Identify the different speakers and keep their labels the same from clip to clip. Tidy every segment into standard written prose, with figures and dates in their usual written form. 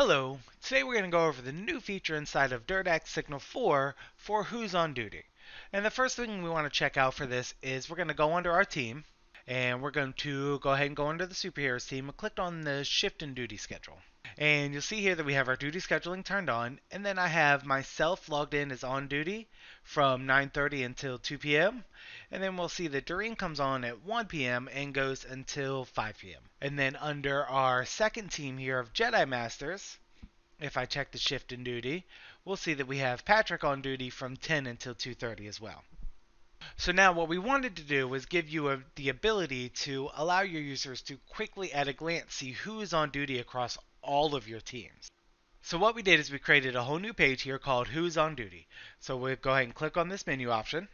Speaker 1: Hello, today we're going to go over the new feature inside of Derdack Signl4 for Who's on Duty. And the first thing we want to check out for this is we're going to go under our team, and we're going to go ahead and go under the superheroes team and click on the shift and duty schedule. And you'll see here that we have our duty scheduling turned on, and then I have myself logged in as on duty from 9:30 until 2 p.m. And then we'll see that Doreen comes on at 1 p.m. and goes until 5 p.m. And then under our second team here of Jedi Masters, if I check the shift in duty, we'll see that we have Patrick on duty from 10 until 2:30 as well. So now what we wanted to do was give you the ability to allow your users to quickly at a glance see who is on duty across all of your teams. So what we did is we created a whole new page here called Who's on Duty. So we'll go ahead and click on this menu option,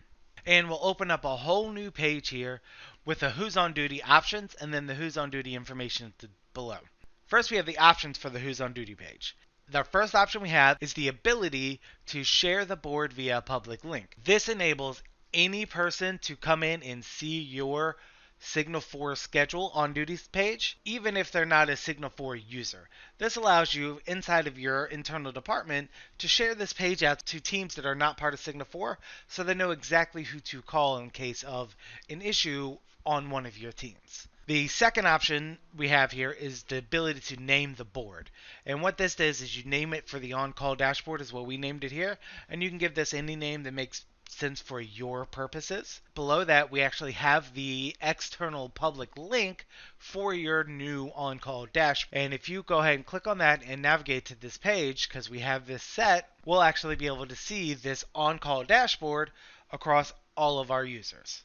Speaker 1: and we'll open up a whole new page here with the Who's on Duty options and then the Who's on Duty information below. First, we have the options for the Who's on Duty page. The first option we have is the ability to share the board via a public link. This enables any person to come in and see your Signl4 schedule on duty page, even if they're not a Signl4 user. This allows you inside of your internal department to share this page out to teams that are not part of Signl4, so they know exactly who to call in case of an issue on one of your teams. The second option we have here is the ability to name the board. And what this does is you name it for the on-call dashboard is what we named it here, and you can give this any name that makes sense for your purposes. Below that, we actually have the external public link for your new on-call dash. And if you go ahead and click on that and navigate to this page, because we have this set, we'll actually be able to see this on-call dashboard across all of our users.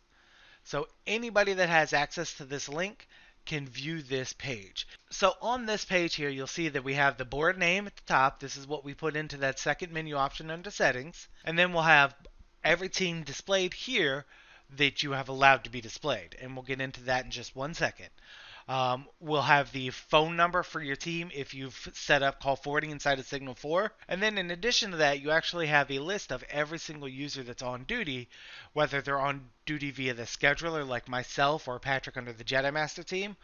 Speaker 1: So anybody that has access to this link can view this page. So on this page here, you'll see that we have the board name at the top. This is what we put into that second menu option under settings. And then we'll have every team displayed here that you have allowed to be displayed. And we'll get into that in just 1 second. We'll have the phone number for your team if you've set up call forwarding inside of Signl4. And then in addition to that, you actually have a list of every single user that's on duty, whether they're on duty via the scheduler like myself or Patrick under the Jedi Master team,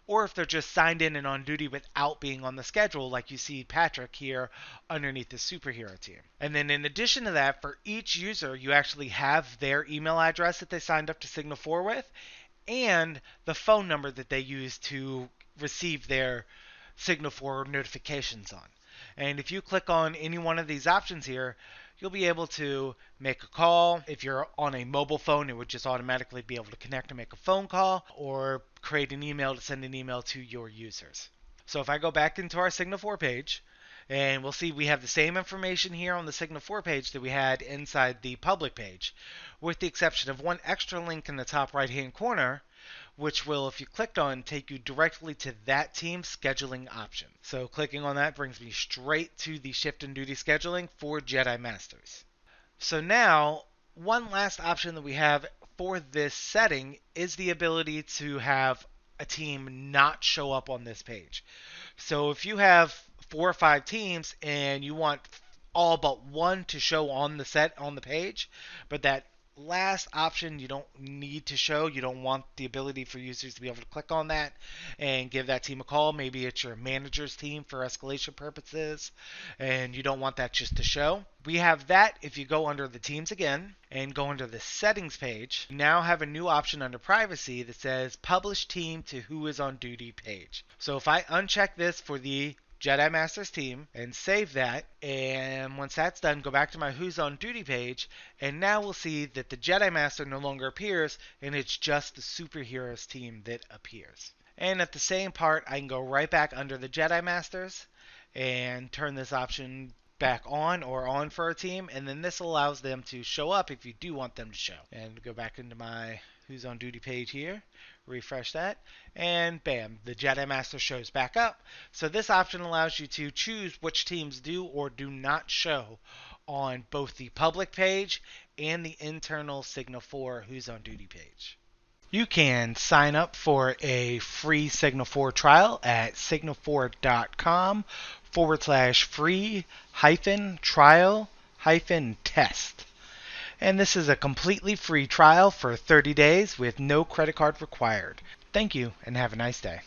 Speaker 1: or if they're just signed in and on duty without being on the schedule like you see Patrick here underneath the superhero team. And then in addition to that, for each user, you actually have their email address that they signed up to Signl4 with, and the phone number that they use to receive their Signl4 notifications on. And if you click on any one of these options here, you'll be able to make a call. If you're on a mobile phone, it would just automatically be able to connect and make a phone call, or create an email to send an email to your users. So if I go back into our Signl4 page, and we'll see we have the same information here on the Signl4 page that we had inside the public page, with the exception of one extra link in the top right hand corner, which will, if you clicked on, take you directly to that team's scheduling option. So clicking on that brings me straight to the shift and duty scheduling for Jedi Masters. So now, one last option that we have for this setting is the ability to have a team not show up on this page. So if you have 4 or 5 teams and you want all but one to show on the page, but that last option you don't need to show, you don't want the ability for users to be able to click on that and give that team a call. Maybe it's your manager's team for escalation purposes and you don't want that just to show. We have that if you go under the teams again and go under the settings page. You now have a new option under privacy that says publish team to who is on duty page. So if I uncheck this for the Jedi Masters team and save that, and once that's done, go back to my Who's on Duty page, and now we'll see that the Jedi Master no longer appears and it's just the superheroes team that appears. And at the same part, I can go right back under the Jedi Masters and turn this option back on or on for a team, and then this allows them to show up if you do want them to show. And go back into my Who's on Duty page here, refresh that, and bam, the Jedi Master shows back up. So this option allows you to choose which teams do or do not show on both the public page and the internal Signl4 Who's on Duty page. You can sign up for a free Signl4 trial at signl4.com/free-trial-test. And this is a completely free trial for 30 days with no credit card required. Thank you and have a nice day.